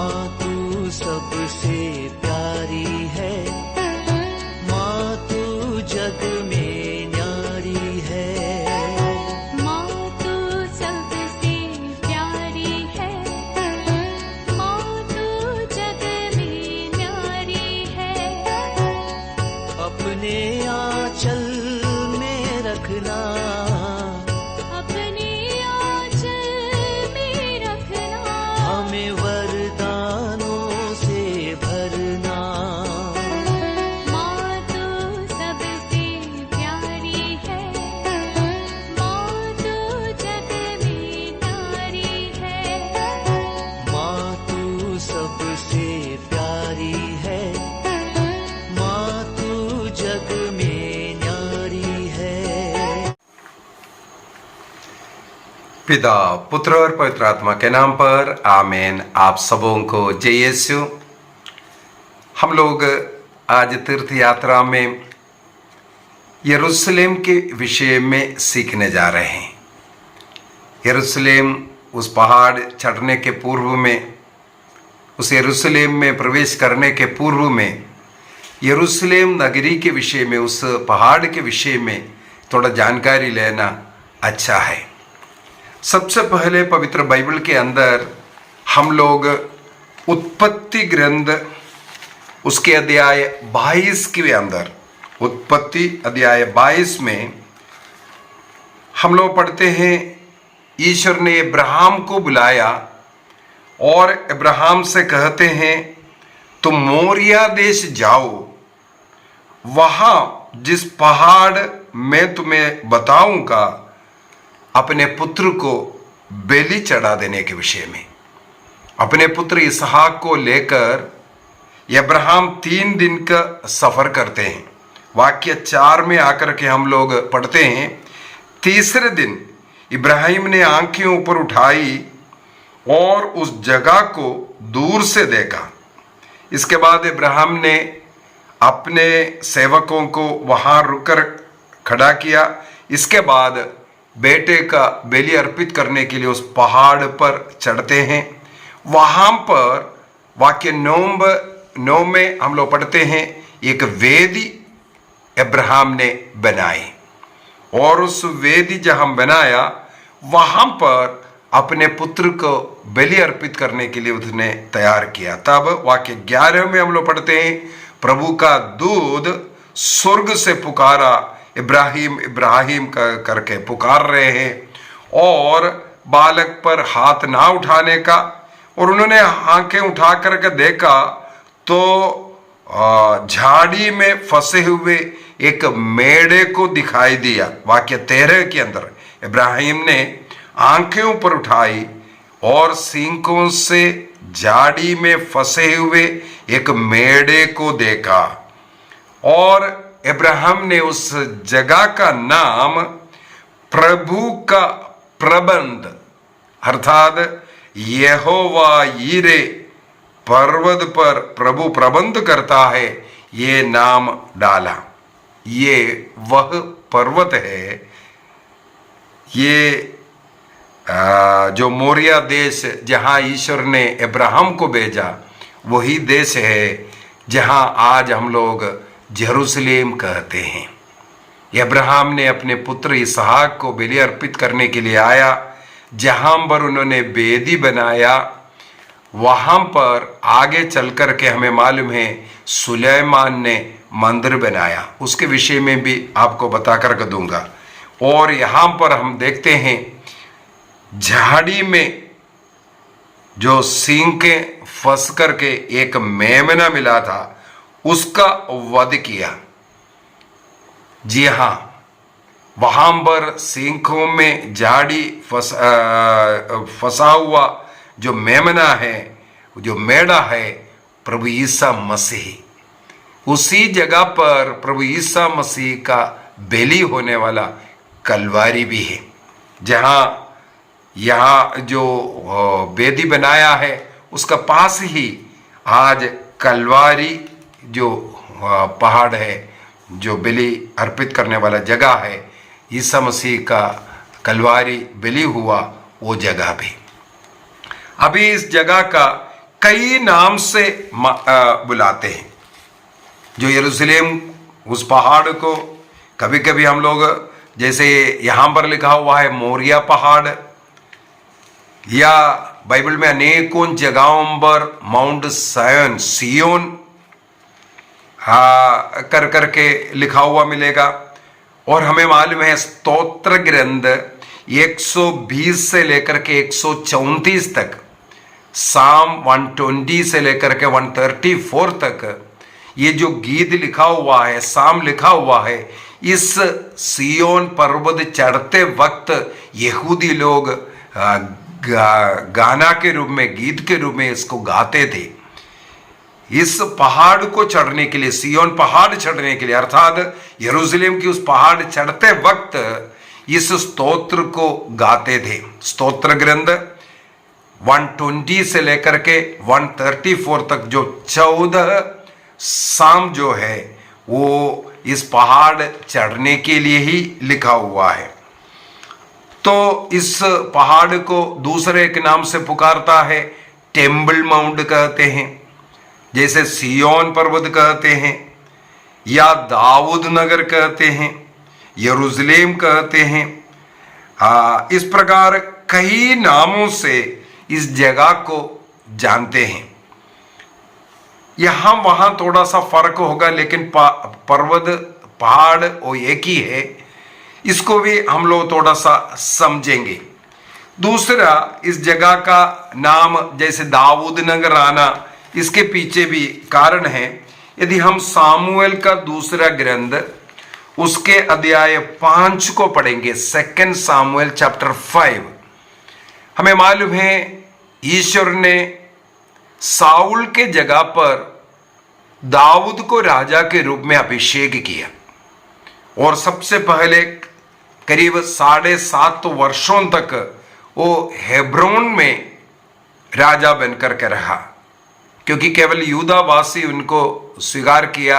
माँ तू सबसे प्यारी है, माँ तू जग में न्यारी है। माँ तू सबसे प्यारी है, माँ तू जग में न्यारी है। अपने आंचल में रखना, अपने आंचल में रखना। हमें वरदानों से भरना। माँ तू सबसे प्यारी है, माँ तू जग में न्यारी है। माँ तू सबसे प्यारी है, माँ तू जग में न्यारी है। पिता, पुत्र और पवित्र आत्मा के नाम पर आमीन। आप सबों को जय यीशु। हम लोग आज तीर्थ यात्रा में यरूशलेम के विषय में सीखने जा रहे हैं। यरूशलेम, उस पहाड़ चढ़ने के पूर्व में, उस यरूशलेम में प्रवेश करने के पूर्व में यरूशलेम नगरी के विषय में, उस पहाड़ के विषय में थोड़ा जानकारी लेना अच्छा है। सबसे पहले पवित्र बाइबल के अंदर हम लोग उत्पत्ति ग्रंथ उसके अध्याय 22 के अंदर, उत्पत्ति अध्याय 22 में हम लोग पढ़ते हैं, ईश्वर ने अब्राहम को बुलाया और अब्राहम से कहते हैं तुम मोरिया देश जाओ, वहां जिस पहाड़ मैं तुम्हें बताऊंगा अपने पुत्र को बलि चढ़ा देने के विषय में। अपने पुत्र इसहाक को लेकर अब्राहम 3 दिन का सफर करते हैं। वाक्य 4 में आकर के हम लोग पढ़ते हैं, तीसरे दिन इब्राहिम ने आंखें ऊपर उठाई और उस जगह को दूर से देखा। इसके बाद इब्राहिम ने अपने सेवकों को वहां रुककर खड़ा किया। इसके बाद बेटे का बलि अर्पित करने के लिए उस पहाड़ पर चढ़ते हैं। वहां पर वाक्य 9 में हम लोग पढ़ते हैं, एक वेदी अब्राहम ने बनाई और उस वेदी जहां बनाया वहां पर अपने पुत्र को बलि अर्पित करने के लिए उसने तैयार किया। तब वाक्य 11 में हम लोग पढ़ते हैं, प्रभु का दूत स्वर्ग से पुकारा, इब्राहिम इब्राहिम करके पुकार रहे हैं और बालक पर हाथ ना उठाने का। और उन्होंने आंखें उठा करके देखा तो झाड़ी में फंसे हुए एक मेढ़े को दिखाई दिया। वाक्य 13 के अंदर इब्राहिम ने आंखें ऊपर उठाई और सींगों से झाड़ी में फंसे हुए एक मेढ़े को देखा और अब्राहम ने उस जगह का नाम प्रभु का प्रबंध अर्थात यहोवा यीरे, पर्वत पर प्रभु प्रबंध करता है, ये नाम डाला। ये वह पर्वत है, ये जो मोरिया देश जहां ईश्वर ने अब्राहम को भेजा, वही देश है जहां आज हम लोग यरूशलेम कहते हैं। अब्राहम ने अपने पुत्र इसहाक को बलि अर्पित करने के लिए आया। जहां पर उन्होंने वेदी बनाया, वहां पर आगे चल कर के हमें मालूम है सुलेमान ने मंदिर बनाया। उसके विषय में भी आपको बता कर दूंगा। और यहां पर हम देखते हैं झाड़ी में जो सींगें फंस करके एक मेमना मिला था, उसका वध किया। जी हां, वहां पर सींगों में झाड़ी फंसा हुआ जो मेमना है, जो मेढ़ा है, प्रभु ईसा मसीह। उसी जगह पर प्रभु ईसा मसीह का बलि होने वाला कलवारी भी है। जहां यहाँ जो वेदी बनाया है उसका पास ही आज कलवारी जो पहाड़ है, जो बलि अर्पित करने वाला जगह है, ईसा मसीह का कलवारी बलि हुआ वो जगह भी। अभी इस जगह का कई नाम से बुलाते हैं। जो यरूशलेम उस पहाड़ को कभी कभी हम लोग, जैसे यहां पर लिखा हुआ है मोरिया पहाड़, या बाइबल में अनेकों जगहों पर माउंट सायोन, सियोन कर करके लिखा हुआ मिलेगा। और हमें मालूम है स्तोत्र ग्रंथ 120 से लेकर के 134 तक, साम 120 से लेकर के 134 तक ये जो गीत लिखा हुआ है, साम लिखा हुआ है, इस सियोन पर्वत चढ़ते वक्त यहूदी लोग गाना के रूप में, गीत के रूप में इसको गाते थे। इस पहाड़ को चढ़ने के लिए, सियोन पहाड़ चढ़ने के लिए, अर्थात यरूशलेम की उस पहाड़ चढ़ते वक्त इस स्तोत्र को गाते थे। स्तोत्र ग्रंथ 120 से लेकर के 134 तक जो 14 साम जो है वो इस पहाड़ चढ़ने के लिए ही लिखा हुआ है। तो इस पहाड़ को दूसरे एक नाम से पुकारता है, टेम्बल माउंट कहते हैं, जैसे सियोन पर्वत कहते हैं, या दाऊद नगर कहते हैं, यरूशलेम कहते हैं। इस प्रकार कई नामों से इस जगह को जानते हैं। यहां वहां थोड़ा सा फर्क होगा, लेकिन पर्वत पहाड़ वो एक ही है। इसको भी हम लोग थोड़ा सा समझेंगे। दूसरा, इस जगह का नाम जैसे दाऊद नगर आना, इसके पीछे भी कारण है। यदि हम सामुएल का दूसरा ग्रंथ उसके अध्याय 5 को पढ़ेंगे, 2 सामुएल चैप्टर 5, हमें मालूम है ईश्वर ने साउल के जगह पर दाऊद को राजा के रूप में अभिषेक किया, और सबसे पहले करीब 7.5 वर्षों तक वो हेब्रोन में राजा बनकर के रहा, क्योंकि केवल यूदावासी उनको स्वीकार किया,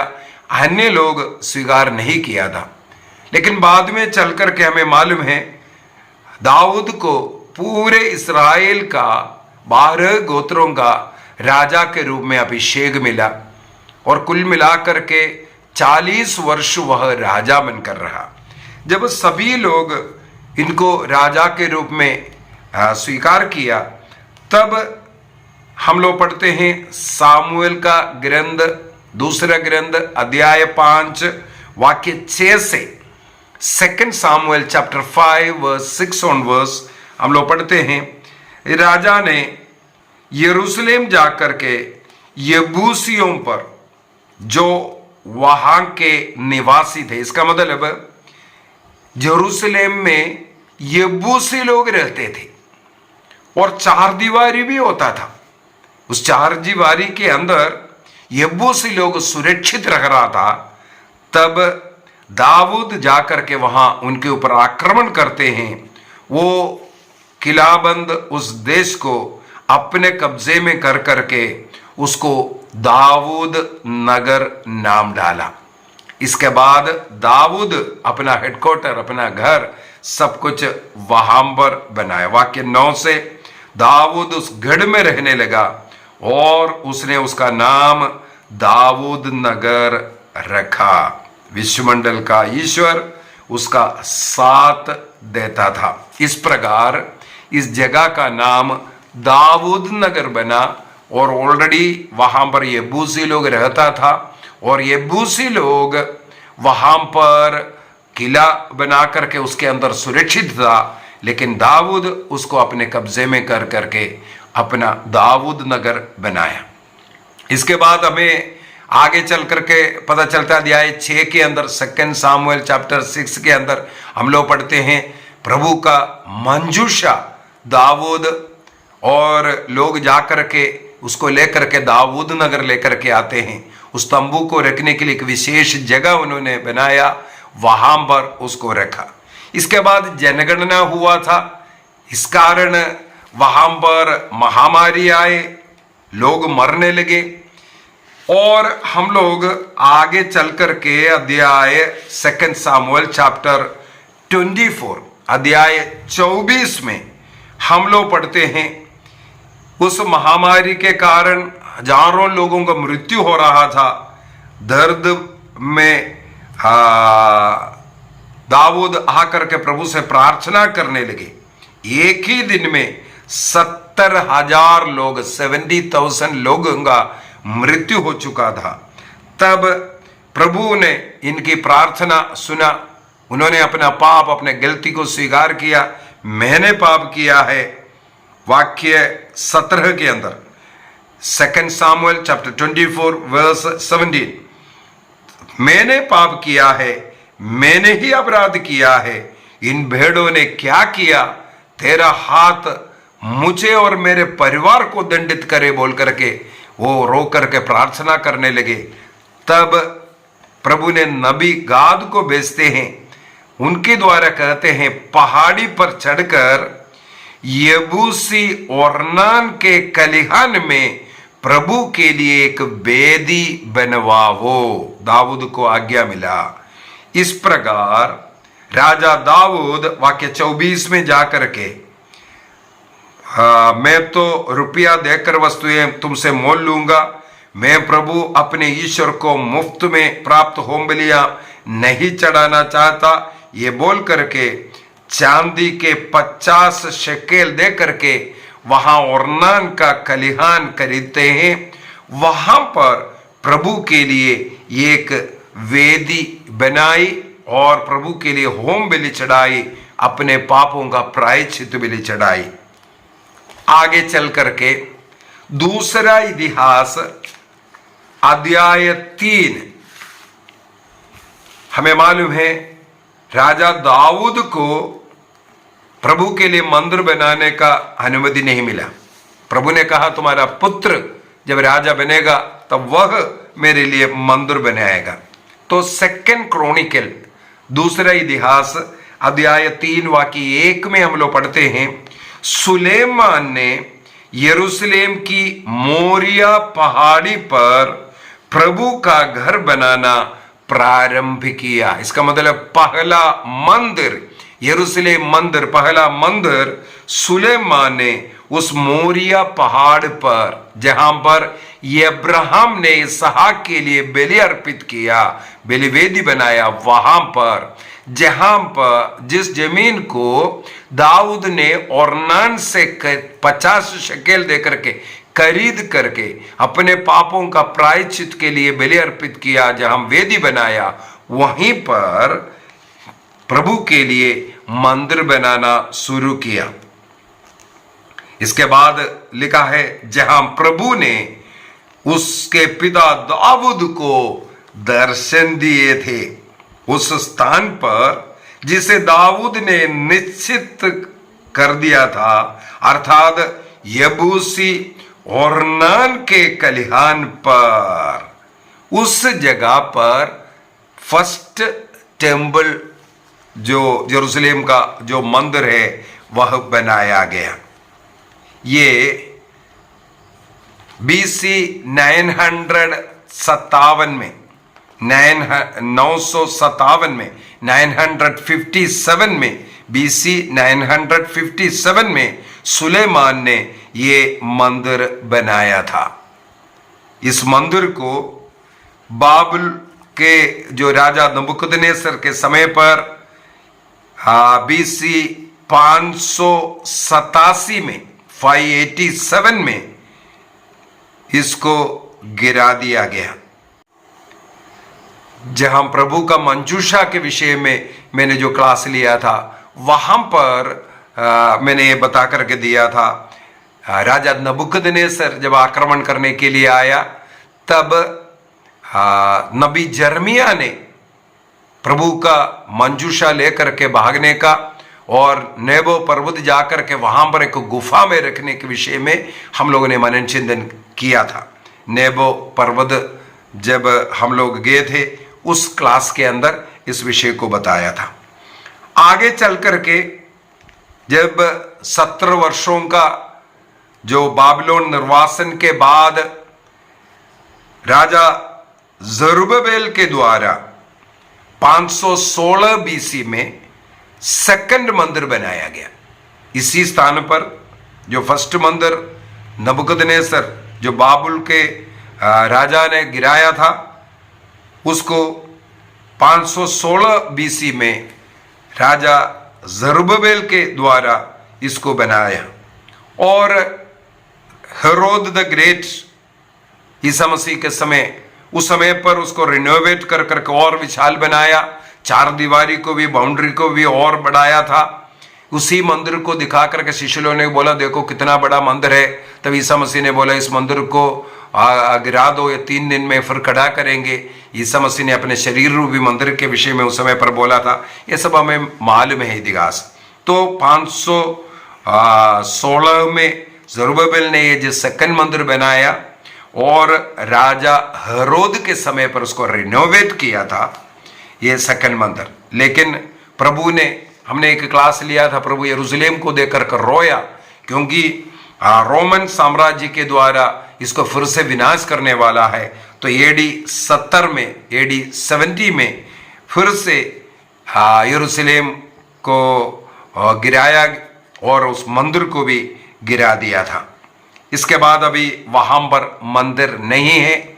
अन्य लोग स्वीकार नहीं किया था। लेकिन बाद में चल करके हमें मालूम है दाऊद को पूरे इस्राएल का 12 गोत्रों का राजा के रूप में अभिषेक मिला, और कुल मिलाकर के 40 वर्ष वह राजा बनकर रहा। जब सभी लोग इनको राजा के रूप में स्वीकार किया, तब हम लोग पढ़ते हैं सामुएल का ग्रंथ, दूसरा ग्रंथ अध्याय 5 वाक्य 6 से, 2 सामुएल चैप्टर 5 वर्स 6 ऑनवर्स हम लोग पढ़ते हैं, राजा ने यरूशलेम जाकर के यबूसियों पर, जो वहां के निवासी थे, इसका मतलब यरूशलेम में यबूसी लोग रहते थे, और 4 दीवारी भी होता था। उस 4 दीवारी के अंदर यबूसी लोग सुरक्षित रह रहा था। तब दाऊद जाकर के वहां उनके ऊपर आक्रमण करते हैं। वो किलाबंद उस देश को अपने कब्जे में कर करके उसको दाऊद नगर नाम डाला। इसके बाद दाऊद अपना हेडक्वार्टर, अपना घर, सब कुछ वहां पर बनाया। वाक्य 9 से, दाऊद उस गढ़ में रहने लगा और उसने उसका नाम दाऊद नगर रखा। विश्वमंडल का ईश्वर उसका साथ देता था। इस प्रकार इस जगह का नाम दाऊद नगर बना, और ऑलरेडी वहां पर यबूसी लोग रहता था, और यबूसी लोग वहां पर किला बना करके उसके अंदर सुरक्षित था। लेकिन दाऊद उसको अपने कब्जे में कर करके अपना दाऊद नगर बनाया। इसके बाद हमें आगे चल करके पता चलता है अध्याय 6 के अंदर, 2 सामुएल चैप्टर 6 के अंदर हम लोग पढ़ते हैं प्रभु का मंजूषा दाऊद, और लोग जाकर के उसको लेकर के दाऊद नगर लेकर के आते हैं। उस तंबू को रखने के लिए एक विशेष जगह उन्होंने बनाया, वहां पर उसको रखा। इसके बाद जनगणना हुआ था, इस कारण वहां पर महामारी आए, लोग मरने लगे। और हम लोग आगे चल करके अध्याय 2 सामुएल चैप्टर 24 अध्याय 24 में हम लोग पढ़ते हैं उस महामारी के कारण हजारों लोगों का मृत्यु हो रहा था। दर्द में दाऊद आकर के प्रभु से प्रार्थना करने लगे। एक ही दिन में 70,000 लोग 70,000 लोगों का मृत्यु हो चुका था। तब प्रभु ने इनकी प्रार्थना सुना। उन्होंने अपना पाप, अपने गलती को स्वीकार किया। मैंने पाप किया है, वाक्य 17 के अंदर 2 सामुएल चैप्टर 24 वर्स 17, मैंने पाप किया है, मैंने ही अपराध किया है। इन भेड़ों ने क्या किया, तेरा हाथ मुझे और मेरे परिवार को दंडित करे बोल करके वो रो करके प्रार्थना करने लगे। तब प्रभु ने नबी गाद को भेजते हैं, उनके द्वारा कहते हैं पहाड़ी पर चढ़कर यबूसी ओर्नान के कलिहान में प्रभु के लिए एक वेदी बनवाओ। दाऊद को आज्ञा मिला। इस प्रकार राजा दाऊद वाक्य 24 में जाकर के मैं तो रुपया देकर वस्तुएं तुमसे मोल लूंगा, मैं प्रभु अपने ईश्वर को मुफ्त में प्राप्त होम बलियां नहीं चढ़ाना चाहता, ये बोल करके चांदी के 50 शेकेल दे करके वहां ओर्नान का कलिहान खरीदते हैं। वहां पर प्रभु के लिए एक वेदी बनाई और प्रभु के लिए होम बलि चढ़ाई, अपने पापों का प्रायश्चित बलि चढ़ाई। आगे चल करके दूसरा इतिहास अध्याय 3, हमें मालूम है राजा दाऊद को प्रभु के लिए मंदिर बनाने का अनुमति नहीं मिला। प्रभु ने कहा तुम्हारा पुत्र जब राजा बनेगा तब वह मेरे लिए मंदिर बनाएगा। तो 2 क्रॉनिकल दूसरा इतिहास अध्याय 3 वाक्य 1 में हम लोग पढ़ते हैं, सुलेमान ने यरूशलेम की मोरिया पहाड़ी पर प्रभु का घर बनाना प्रारंभ किया। इसका मतलब पहला मंदिर, यरूशलेम मंदिर, पहला मंदिर सुलेमान ने उस मोरिया पहाड़ पर, जहां पर अब्राहम ने इसहाक के लिए बलि अर्पित किया, बलिवेदी बनाया, वहां पर, जहां पर जिस जमीन को दाऊद ने ओर्नान से 50 शकेल देकर के खरीद करके अपने पापों का प्रायश्चित के लिए बलि अर्पित किया, जहां वेदी बनाया, वहीं पर प्रभु के लिए मंदिर बनाना शुरू किया। इसके बाद लिखा है जहां प्रभु ने उसके पिता दाऊद को दर्शन दिए थे, उस स्थान पर जिसे दाऊद ने निश्चित कर दिया था, अर्थात यबूसी ओर्नान के कलिहान पर, उस जगह पर फर्स्ट टेम्पल जो यरूशलेम का जो मंदिर है वह बनाया गया। ये BC 957 में 957 में 957 में BC 957 में सुलेमान ने ये मंदिर बनाया था। इस मंदिर को बाबुल के जो राजा नबूकदनेस्सर के समय पर BC 587 में 587 में इसको गिरा दिया गया। जहां प्रभु का मंजूषा के विषय में मैंने जो क्लास लिया था, वहां पर मैंने ये बता करके दिया था, राजा नबूकदनेस्सर जब आक्रमण करने के लिए आया, तब नबी जर्मिया ने प्रभु का मंजूषा लेकर के भागने का और नेबो पर्वत जाकर के वहां पर एक गुफा में रखने के विषय में हम लोगों ने मनन चिंतन किया था। नेबो पर्वत जब हम लोग गए थे उस क्लास के अंदर इस विषय को बताया था। आगे चल करके जब 17 वर्षों का जो बाबिलोन निर्वासन के बाद राजा जरुब्बाबेल के द्वारा 516 BC में सेकंड मंदिर बनाया गया। इसी स्थान पर जो फर्स्ट मंदिर नबूकदनेस्सर जो बाबुल के राजा ने गिराया था, उसको 516 बीसी में राजा जरुब्बाबेल के द्वारा इसको बनाया। और हेरोद द ग्रेट ईसा मसीह के समय, उस समय पर उसको रिनोवेट कर करके और विशाल बनाया, 4 दीवारी को भी, बाउंड्री को भी और बढ़ाया था। उसी मंदिर को दिखा करके शिष्यों ने बोला देखो कितना बड़ा मंदिर है। तब ईसा मसीह ने बोला इस मंदिर को गिरा दो, ये 3 दिन में फिर खड़ा करेंगे। ईसा मसीह ने अपने शरीर रूपी मंदिर के विषय में उस समय पर बोला था। ये सब हमें मालूम है इतिहास। तो 516 में जरुब्बाबेल ने ये जो सेकंड मंदिर बनाया और राजा हेरोद के समय पर उसको रिनोवेट किया था, ये सेकंड मंदिर। लेकिन प्रभु ने, हमने एक क्लास लिया था, प्रभु यरूशलेम को देखकर रोया, क्योंकि रोमन साम्राज्य के द्वारा इसको फिर से विनाश करने वाला है। तो एडी 70 में, एडी 70 में फिर से यरूशलेम को गिराया और उस मंदिर को भी गिरा दिया था। इसके बाद अभी वहां पर मंदिर नहीं है।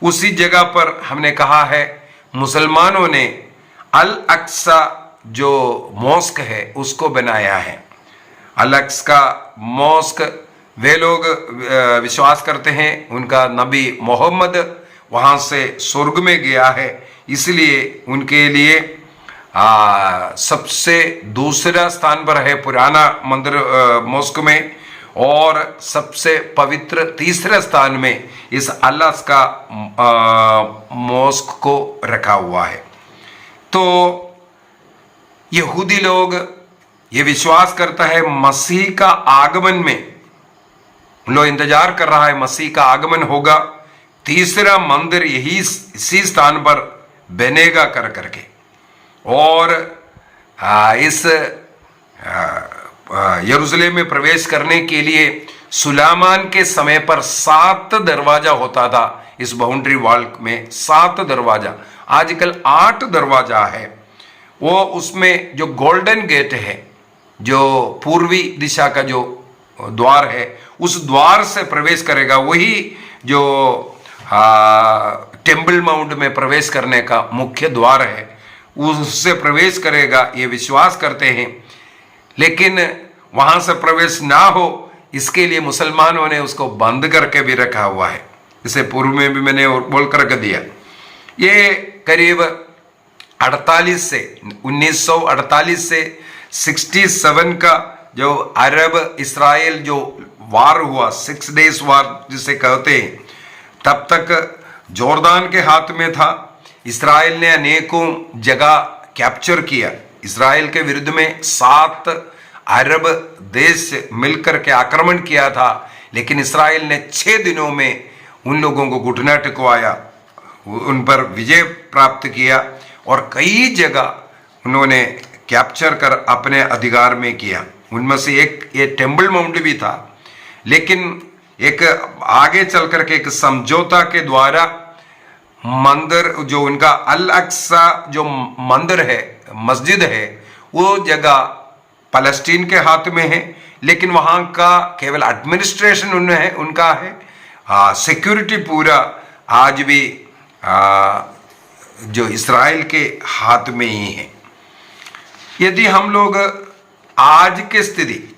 उसी जगह पर हमने कहा है मुसलमानों ने अल अक्सा जो मॉस्क है उसको बनाया है। अल अक्सा मॉस्क, वे लोग विश्वास करते हैं उनका नबी मोहम्मद वहां से स्वर्ग में गया है, इसलिए उनके लिए सबसे दूसरा स्थान पर है पुराना मंदिर मॉस्क में, और सबसे पवित्र तीसरे स्थान में इस अल्लाह का मॉस्क को रखा हुआ है। तो यहूदी लोग ये विश्वास करता है मसीह का आगमन में, उन लोग इंतजार कर रहा है मसीह का आगमन होगा, तीसरा मंदिर यही इसी स्थान पर बनेगा कर करके। और इस यरूशलेम में प्रवेश करने के लिए सुलेमान के समय पर 7 दरवाजा होता था। इस बाउंड्री वॉल में 7 दरवाजा, आजकल 8 दरवाजा है। वो उसमें जो गोल्डन गेट है, जो पूर्वी दिशा का जो द्वार है, उस द्वार से प्रवेश करेगा, वही जो टेम्पल माउंट में प्रवेश करने का मुख्य द्वार है, उससे प्रवेश करेगा, ये विश्वास करते हैं। लेकिन वहां से प्रवेश ना हो इसके लिए मुसलमानों ने उसको बंद करके भी रखा हुआ है। इसे पूर्व में भी मैंने बोल करके दिया। ये करीब 1948 से 67 का जो अरब इसराइल जो वार हुआ, 6 डेज वार जिसे कहते हैं, तब तक जोर्दान के हाथ में था। इसराइल ने अनेकों जगह कैप्चर किया। इसराइल के विरुद्ध में 7 अरब देश मिलकर के आक्रमण किया था, लेकिन इसराइल ने 6 दिनों में उन लोगों को घुटना टिकवाया, उन पर विजय प्राप्त किया और कई जगह उन्होंने कैप्चर कर अपने अधिकार में किया। उनमें से एक ये टेम्पल माउंट भी था। लेकिन एक आगे चल करके एक समझौता के द्वारा मंदिर जो उनका अल अक्सा जो मंदिर है, मस्जिद है, वो जगह फलस्तीन के हाथ में है, लेकिन वहां का केवल एडमिनिस्ट्रेशन उनका है। सिक्योरिटी पूरा आज भी जो इसराइल के हाथ में ही है। यदि हम लोग आज की स्थिति,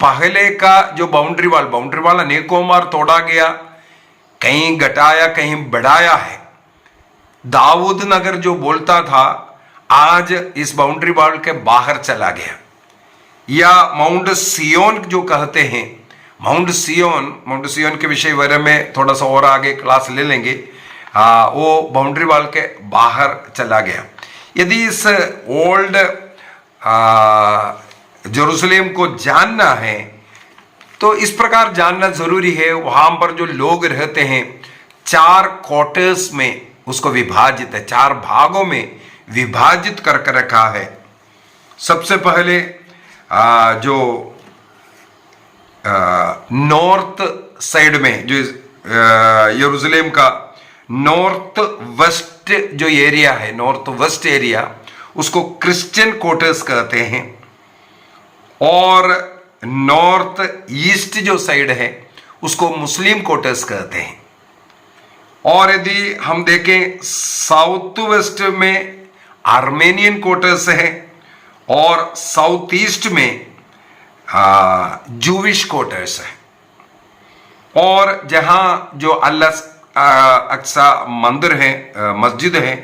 पहले का जो बाउंड्री वाल अनेकों बार तोड़ा गया, कहीं घटाया कहीं बढ़ाया है। दाऊद नगर जो बोलता था आज इस बाउंड्री वॉल के बाहर चला गया। या माउंट सियोन जो कहते हैं, माउंट सियोन के विषय बारे में थोड़ा सा और आगे क्लास ले लेंगे। वो बाउंड्री वॉल के बाहर चला गया। यदि इस ओल्ड जेरूशलेम को जानना है तो इस प्रकार जानना जरूरी है। वहां पर जो लोग रहते हैं 4 क्वार्टर्स में उसको विभाजित है, 4 भागों में विभाजित करके रखा है। सबसे पहले जो नॉर्थ साइड में जो यरूशलेम का नॉर्थ वेस्ट जो एरिया है, नॉर्थ वेस्ट एरिया, उसको क्रिश्चियन क्वार्टर्स कहते हैं। और नॉर्थ ईस्ट जो साइड है उसको मुस्लिम क्वार्टर्स कहते हैं। और यदि हम देखें साउथ वेस्ट में आर्मेनियन क्वार्टर्स है और साउथ ईस्ट में जूविश क्वार्टर्स है। और जहां जो अल अक्सा मंदिर है, मस्जिद है,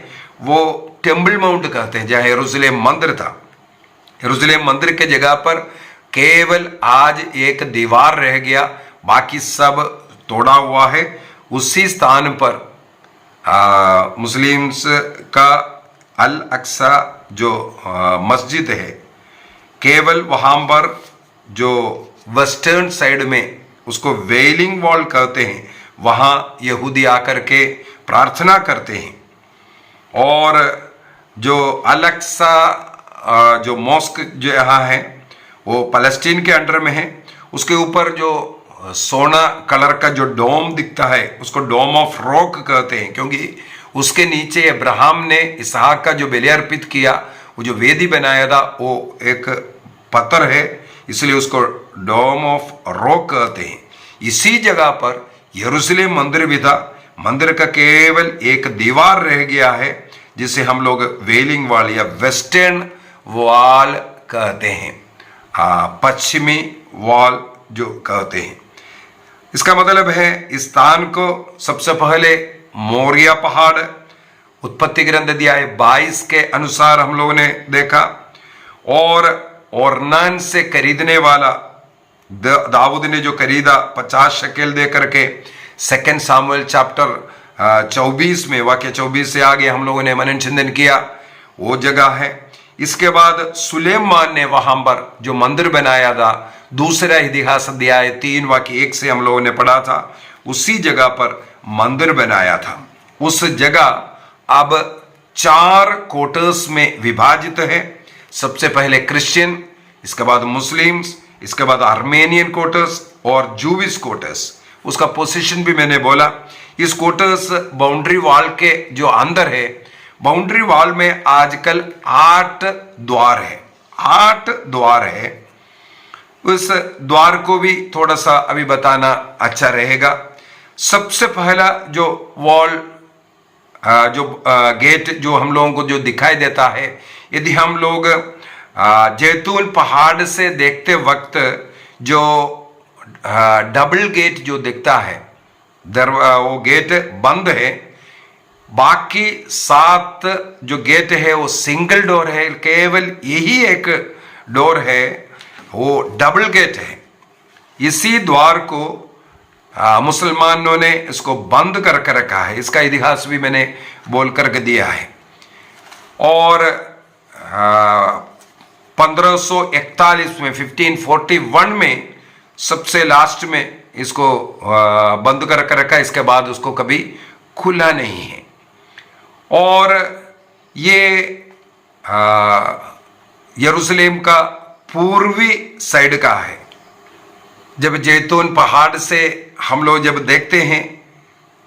वो टेम्पल माउंट कहते हैं, जहां यरूशलेम मंदिर था। यरूशलेम मंदिर के जगह पर केवल आज एक दीवार रह गया, बाकी सब तोड़ा हुआ है। उसी स्थान पर मुस्लिम्स का अल अक्सा जो मस्जिद है, केवल वहां पर जो वेस्टर्न साइड में उसको वेलिंग वॉल कहते हैं, वहां यहूदी आकर के प्रार्थना करते हैं। और जो अल अक्सा जो मॉस्क जो यहाँ है वो पैलेस्टीन के अंडर में है। उसके ऊपर जो सोना कलर का जो डोम दिखता है उसको डोम ऑफ रॉक कहते हैं, क्योंकि उसके नीचे अब्राहम ने इसहाक का जो बलि अर्पित किया, वो जो वेदी बनाया था वो एक पत्थर है, इसलिए उसको डोम ऑफ रॉक कहते हैं। इसी जगह पर यरूशलेम मंदिर भी था। मंदिर का केवल एक दीवार रह गया है, जिसे हम लोग वेलिंग वॉल या वेस्टर्न वॉल कहते हैं, पश्चिमी वॉल जो कहते हैं। इसका मतलब है इस स्थान को सबसे पहले मोरिया पहाड़, उत्पत्ति ग्रंथ अध्याय 22 के अनुसार हम लोगों ने देखा। और ओरनान से खरीदने वाला दाऊद ने जो खरीदा 50 शकेल दे करके, 2 सामुएल चैप्टर 24 में, वाक्य 24 से आगे हम लोगों ने मनन चिंतन किया, वो जगह है। इसके बाद सुलेमान ने वहां पर जो मंदिर बनाया था, दूसरा इतिहास अध्याय 3 वाक्य 1 से हम लोगों ने पढ़ा था, उसी जगह पर मंदिर बनाया था। उस जगह अब 4 क्वार्टर्स में विभाजित है। सबसे पहले क्रिश्चियन, इसके बाद मुस्लिम्स, इसके बाद आर्मेनियन क्वार्टर्स और जूविश क्वार्टर्स। उसका पोजीशन भी मैंने बोला। इस क्वार्टर्स बाउंड्री वॉल के जो अंदर है, बाउंड्री वॉल में आजकल 8 द्वार है, 8 द्वार है। उस द्वार को भी थोड़ा सा अभी बताना अच्छा रहेगा। सबसे पहला जो वॉल जो गेट जो हम लोगों को जो दिखाई देता है, यदि हम लोग जैतून पहाड़ से देखते वक्त जो डबल गेट जो दिखता है, वो गेट बंद है। बाकी 7 जो गेट है वो सिंगल डोर है, केवल यही एक डोर है, वो डबल गेट है। इसी द्वार को मुसलमानों ने इसको बंद करके रखा है। इसका इतिहास भी मैंने बोल करके दिया है। और 1541 में 1541 में सबसे लास्ट में इसको बंद करके रखा। इसके बाद उसको कभी खुला नहीं है। और ये यरूशलेम का पूर्वी साइड का है। जब जैतून पहाड़ से हम लोग जब देखते हैं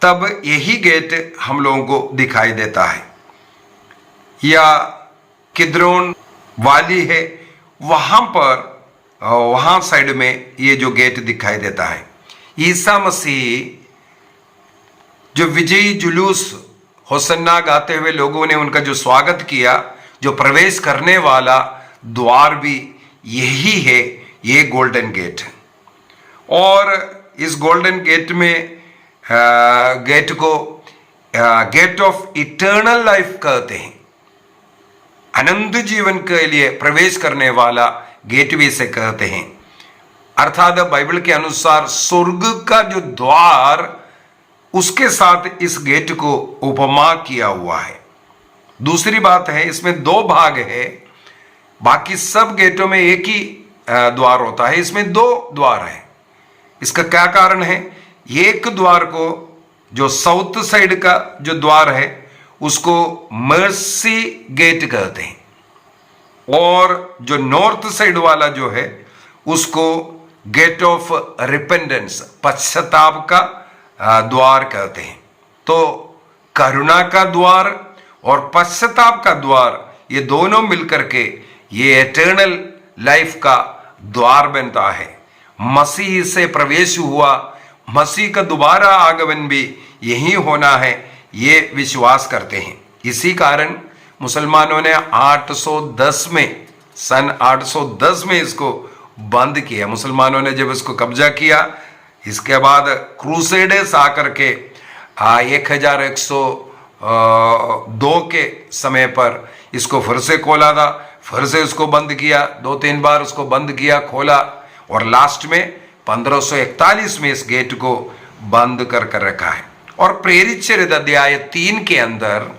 तब यही गेट हम लोगों को दिखाई देता है। या किद्रोन वाली है, वहां पर वहां साइड में ये जो गेट दिखाई देता है। ईसा मसीह जो विजयी जुलूस होसन्ना गाते हुए लोगों ने उनका जो स्वागत किया, जो प्रवेश करने वाला द्वार भी यही है, ये गोल्डन गेट है। और इस गोल्डन गेट में गेट को गेट ऑफ इटर्नल लाइफ कहते हैं। अनंत जीवन के लिए प्रवेश करने वाला गेट भी इसे कहते हैं। अर्थात बाइबल के अनुसार स्वर्ग का जो द्वार, उसके साथ इस गेट को उपमा किया हुआ है। दूसरी बात है, इसमें 2 भाग है। बाकी सब गेटों में एक ही द्वार होता है, इसमें 2 द्वार है। इसका क्या कारण है? एक द्वार को जो साउथ साइड का जो द्वार है उसको मर्सी गेट कहते हैं, और जो नॉर्थ साइड वाला जो है उसको गेट ऑफ रिपेंडेंस, पश्चाताप का द्वार कहते हैं। तो करुणा का द्वार और पश्चाताप का द्वार, ये दोनों मिलकर के ये एटर्नल लाइफ का द्वार बनता है। मसीह से प्रवेश हुआ, मसीह का दोबारा आगमन भी यही होना है, ये विश्वास करते हैं। इसी कारण मुसलमानों ने 810 में, सन 810 में इसको बंद किया। मुसलमानों ने जब इसको कब्जा किया, इसके बाद क्रूसेडर्स आकर के 1102 के समय पर इसको फिर से खोला था, फिर से उसको बंद किया, 2-3 बार उसको बंद किया, खोला, और लास्ट में 1541 में इस गेट को बंद कर रखा है। और प्रेरित चरित्र अध्याय 3 के अंदर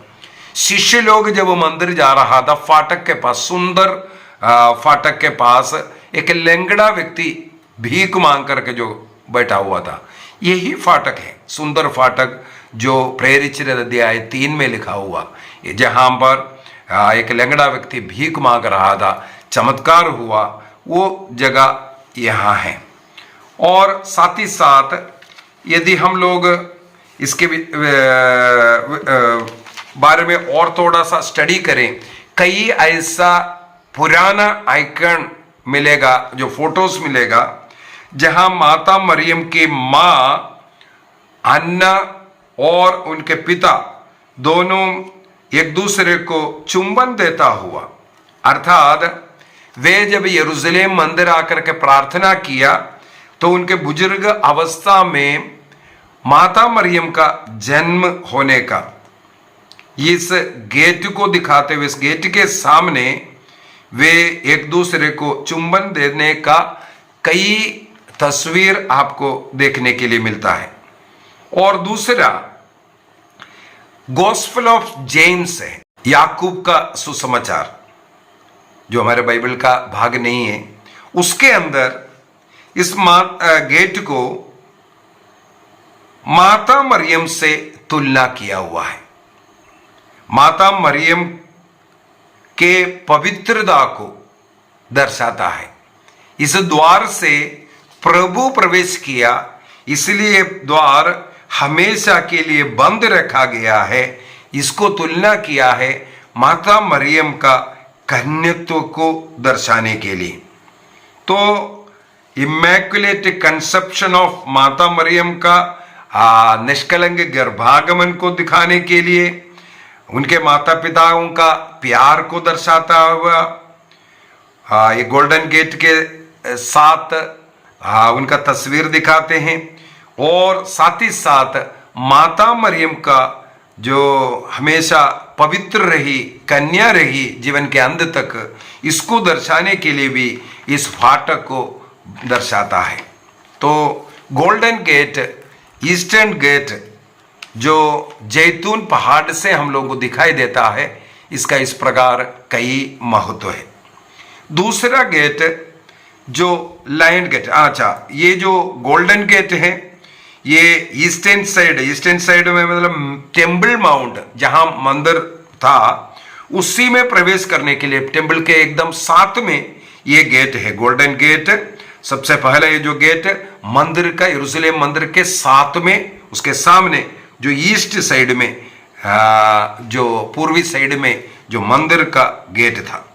शिष्य लोग जब मंदिर जा रहा था, फाटक के पास, सुंदर फाटक के पास एक लंगड़ा व्यक्ति भीख मांग करके जो बैठा हुआ था, यही फाटक है, सुंदर फाटक, जो प्रेरित चरित्र अध्याय 3 में लिखा हुआ, जहां पर एक लंगड़ा व्यक्ति भीख मांग रहा था, चमत्कार हुआ, वो जगह यहाँ है। और साथ ही साथ यदि हम लोग इसके बारे में और थोड़ा सा स्टडी करें, कई ऐसा पुराना आइकन मिलेगा, जो फोटोज मिलेगा, जहां माता मरियम की मां अन्ना और उनके पिता दोनों एक दूसरे को चुंबन देता हुआ, अर्थात वे जब यरूशलेम मंदिर आकर के प्रार्थना किया तो उनके बुजुर्ग अवस्था में माता मरियम का जन्म होने का, इस गेट को दिखाते हुए, इस गेट के सामने वे एक दूसरे को चुंबन देने का कई तस्वीर आपको देखने के लिए मिलता है। और दूसरा गॉस्पेल ऑफ जेम्स है, याकूब का सुसमाचार, जो हमारे बाइबल का भाग नहीं है, उसके अंदर इस गेट को माता मरियम से तुलना किया हुआ है। माता मरियम के पवित्रता को दर्शाता है। इस द्वार से प्रभु प्रवेश किया, इसलिए द्वार हमेशा के लिए बंद रखा गया है। इसको तुलना किया है माता मरियम का कन्यत्व को दर्शाने के लिए। तो इमैक्युलेट कंसेप्शन ऑफ माता मरियम का निष्कलंक गर्भागमन को दिखाने के लिए, उनके माता पिताओं का प्यार को दर्शाता हुआ, ये गोल्डन गेट के साथ उनका तस्वीर दिखाते हैं। और साथ ही साथ माता मरियम का जो हमेशा पवित्र रही, कन्या रही जीवन के अंत तक, इसको दर्शाने के लिए भी इस फाटक को दर्शाता है। तो गोल्डन गेट, ईस्टर्न गेट, जो जैतून पहाड़ से हम लोगों को दिखाई देता है, इसका इस प्रकार कई महत्व है। दूसरा गेट जो लायन गेट, अच्छा, ये जो गोल्डन गेट है, ये ईस्टर्न साइड में मतलब टेम्पल माउंट जहां मंदिर था, उसी में प्रवेश करने के लिए टेम्पल के एकदम साथ में ये गेट है, गोल्डन गेट। सबसे पहला ये जो गेट मंदिर का, यरूशलेम मंदिर के साथ में, उसके सामने जो ईस्ट साइड में, जो पूर्वी साइड में जो मंदिर का गेट था।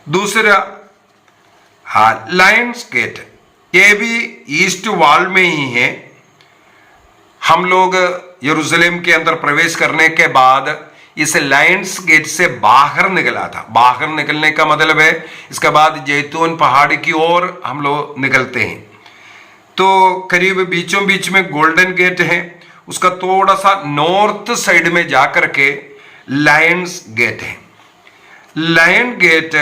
दूसरा लायंस गेट, ये भी ईस्ट वॉल में ही है। हम लोग यरूशलेम के अंदर प्रवेश करने के बाद इस लायंस गेट से बाहर निकला था। बाहर निकलने का मतलब है इसके बाद जैतून पहाड़ की ओर हम लोग निकलते हैं, तो करीब बीचों बीच में गोल्डन गेट है, उसका थोड़ा सा नॉर्थ साइड में जाकर के लायंस गेट है। लायन गेट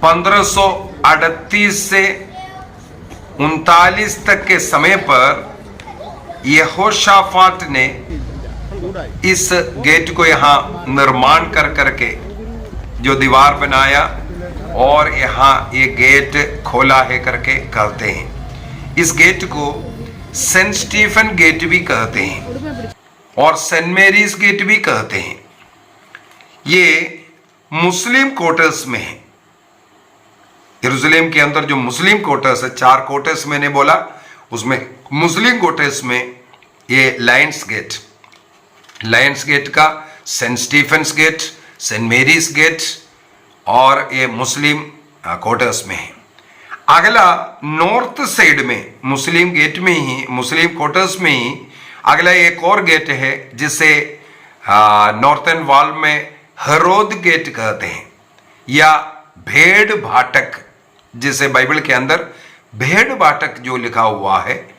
1538 से 39 तक के समय पर यहोशाफाट ने इस गेट को यहाँ निर्माण कर करके जो दीवार बनाया और यहाँ ये गेट खोला है करके कहते हैं। इस गेट को सेंट स्टीफन गेट भी कहते हैं और सेंट मेरीज गेट भी कहते हैं। ये मुस्लिम क्वार्टर्स में है। यरूशलेम के अंदर जो मुस्लिम क्वार्टर्स है, 4 क्वार्टर्स मैंने बोला, उसमें मुस्लिम क्वार्टर्स में ये लायंस गेट का Saint Stephen's gate, Saint Mary's gate और ये मुस्लिम क्वार्टर्स में है। अगला नॉर्थ साइड में मुस्लिम गेट में ही, मुस्लिम क्वार्टर्स में ही अगला एक और गेट है जिसे नॉर्थन वॉल में हेरोद गेट कहते हैं, या भेड़ भाटक, जिसे बाइबल के अंदर भेड़ भाटक जो लिखा हुआ है,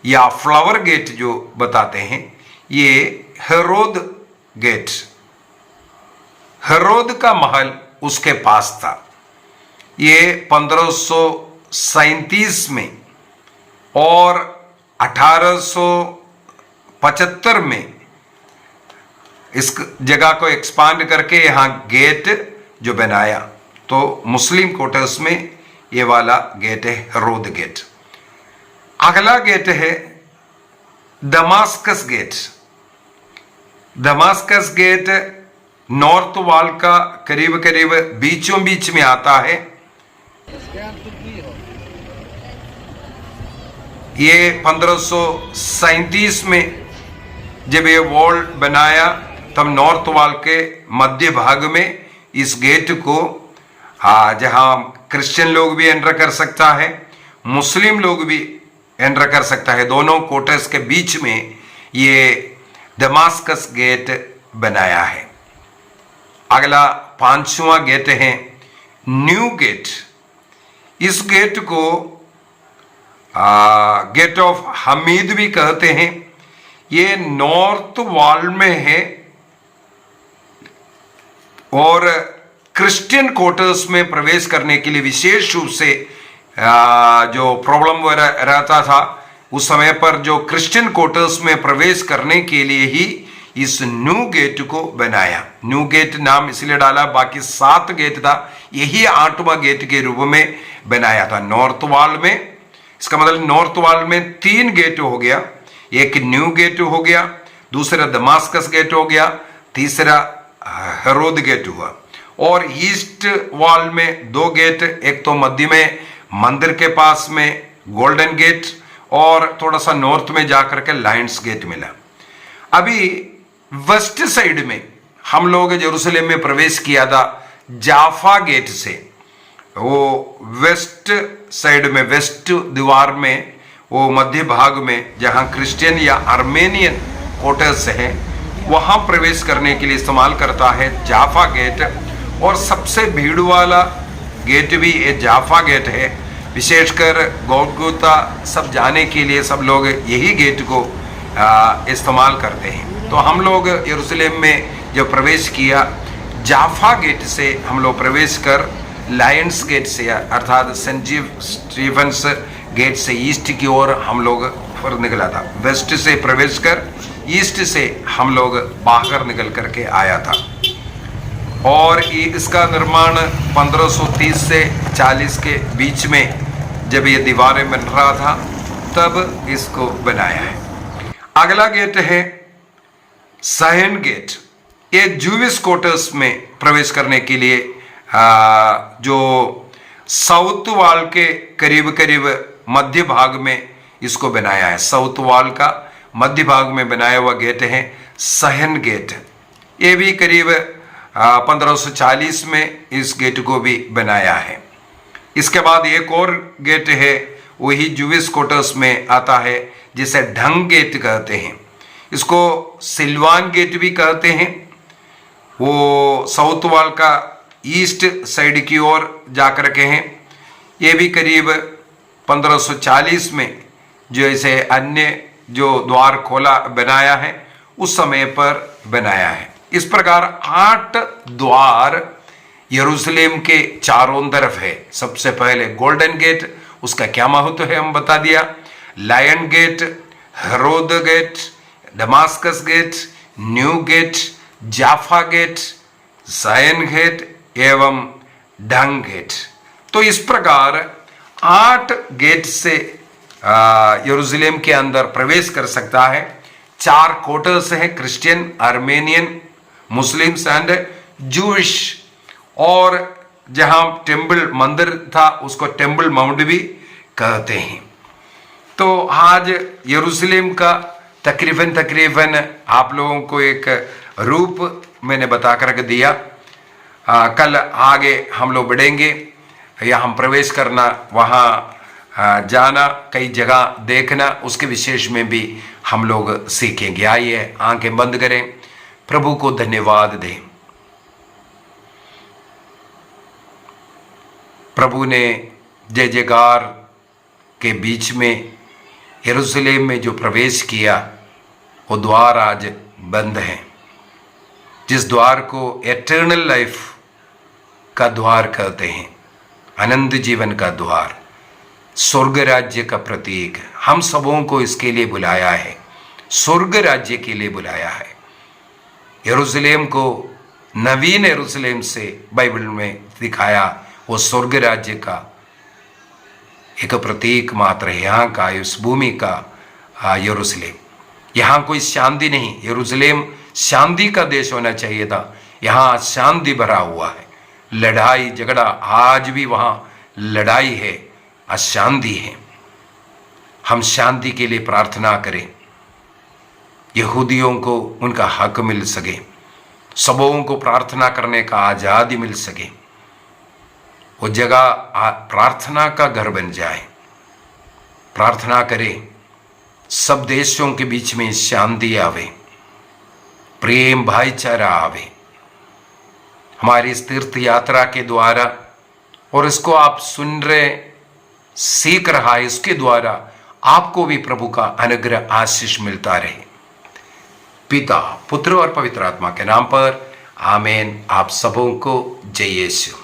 या फ्लावर गेट जो बताते हैं, ये हेरोद गेट, हेरोद का महल उसके पास था। ये 1537 में और 1875 में इस जगह को एक्सपांड करके यहां गेट जो बनाया, तो मुस्लिम क्वार्टर्स में ये वाला गेट है हेरोद गेट। अगला गेट है Damascus gate. Damascus gate north wall का करीब करीब बीचों बीच में आता है। ये 1537 में जब ये वॉल बनाया, तब नॉर्थ वॉल के मध्य भाग में इस गेट को जहां क्रिश्चियन लोग भी एंटर कर सकता है, मुस्लिम लोग भी एंटर कर सकता है, दोनों क्वार्टर्स के बीच में ये दमास्कस गेट बनाया है। अगला 5वां गेट है न्यू गेट। इस गेट को गेट ऑफ हमीद भी कहते हैं। ये नॉर्थ वॉल में है और क्रिश्चियन क्वार्टर्स में प्रवेश करने के लिए विशेष रूप से जो प्रॉब्लम रहता था उस समय पर, जो क्रिश्चियन क्वार्टर्स में प्रवेश करने के लिए ही इस न्यू गेट को बनाया। न्यू गेट नाम इसलिए डाला, बाकी 7 गेट था, यही 8वां गेट के रूप में बनाया था नॉर्थ वॉल में। इसका मतलब नॉर्थ वॉल में 3 गेट हो गया, एक न्यू गेट हो गया, दूसरा दमास्कस गेट हो गया, तीसरा हेरोद गेट हुआ। और ईस्ट वॉल में 2 गेट, एक तो मध्य में मंदिर के पास में गोल्डन गेट, और थोड़ा सा नॉर्थ में जाकर के लायंस गेट मिला। अभी वेस्ट साइड में हम लोग यरूशलेम में प्रवेश किया था जाफा गेट से। वो वेस्ट साइड में, वेस्ट दीवार में, वो मध्य भाग में जहां क्रिश्चियन या आर्मेनियन क्वार्टर्स हैं, वहां प्रवेश करने के लिए इस्तेमाल करता है जाफा गेट। और सबसे भीड़ वाला गेट भी ये जाफा गेट है। विशेषकर गोलगोता सब जाने के लिए सब लोग यही गेट को इस्तेमाल करते हैं। तो हम लोग यरूशलेम में जब प्रवेश किया, जाफा गेट से हम लोग प्रवेश कर लायंस गेट से, अर्थात सेंट स्टीफन्स गेट से ईस्ट की ओर हम लोग पर निकला था। वेस्ट से प्रवेश कर ईस्ट से हम लोग बाहर निकल करके आया था। और इसका निर्माण 1530 से 40 के बीच में जब ये दीवारें बन रहा था, तब इसको बनाया है। अगला गेट है सहन गेट। ये जूविश क्वार्टर्स में प्रवेश करने के लिए जो साउथ वॉल के करीब करीब मध्य भाग में इसको बनाया है। साउथ वॉल का मध्य भाग में बनाया हुआ गेट है सहन गेट। ये भी करीब 1540 में इस गेट को भी बनाया है। इसके बाद एक और गेट है, वही जूविश क्वार्टर्स में आता है, जिसे ढंग गेट कहते हैं। इसको सिल्वान गेट भी कहते हैं। वो साउथ वॉल का ईस्ट साइड की ओर जाकर के हैं। ये भी करीब 1540 में जो ऐसे अन्य जो द्वार खोला बनाया है, उस समय पर बनाया है। इस प्रकार 8 द्वार यरूशलेम के चारों तरफ है। सबसे पहले गोल्डन गेट, उसका क्या महत्व है हम बता दिया। Lion Gate, Herod Gate, Damascus Gate, New Gate, Jaffa Gate, Zion Gate एवं ढंग गेट। तो इस प्रकार 8 गेट से यरूशलेम के अंदर प्रवेश कर सकता है। 4 क्वार्टर्स हैं, Christian, Armenian, Muslims and Jewish. और जहां टेम्पल मंदिर था उसको टेम्पल माउंट भी कहते हैं। तो आज यरूशलेम का तकरीबन, आप लोगों को एक रूप मैंने बता कर दिया। कल आगे हम लोग बढ़ेंगे, या हम प्रवेश करना, वहाँ जाना, कई जगह देखना, उसके विशेष में भी हम लोग सीखेंगे। आइए आंखें बंद करें, प्रभु को धन्यवाद दें। प्रभु ने जय जयकार के बीच में यरूशलेम में जो प्रवेश किया, वो द्वार आज बंद है। जिस द्वार को एटर्नल लाइफ का द्वार कहते हैं, अनंत जीवन का द्वार, स्वर्ग राज्य का प्रतीक, हम सबों को इसके लिए बुलाया है, स्वर्ग राज्य के लिए बुलाया है। यरूशलेम को नवीन यरूशलेम से बाइबल में दिखाया, वो स्वर्ग राज्य का एक प्रतीक मात्र है। यहाँ का, इस भूमि का यरूशलेम, यहाँ कोई शांति नहीं। यरूशलेम शांति का देश होना चाहिए था, यहाँ शांति भरा हुआ है, लड़ाई झगड़ा, आज भी वहाँ लड़ाई है, अशांति है। हम शांति के लिए प्रार्थना करें, यहूदियों को उनका हक मिल सके, सबों को प्रार्थना करने का आज़ादी मिल सके, वो जगह प्रार्थना का घर बन जाए। प्रार्थना करें, सब देशों के बीच में शांति आवे, प्रेम भाईचारा आवे। हमारी इस तीर्थ यात्रा के द्वारा, और इसको आप सुन रहे, सीख रहा है, इसके द्वारा आपको भी प्रभु का अनुग्रह आशीष मिलता रहे। पिता, पुत्र और पवित्र आत्मा के नाम पर आमीन। आप सबों को जय यीशु।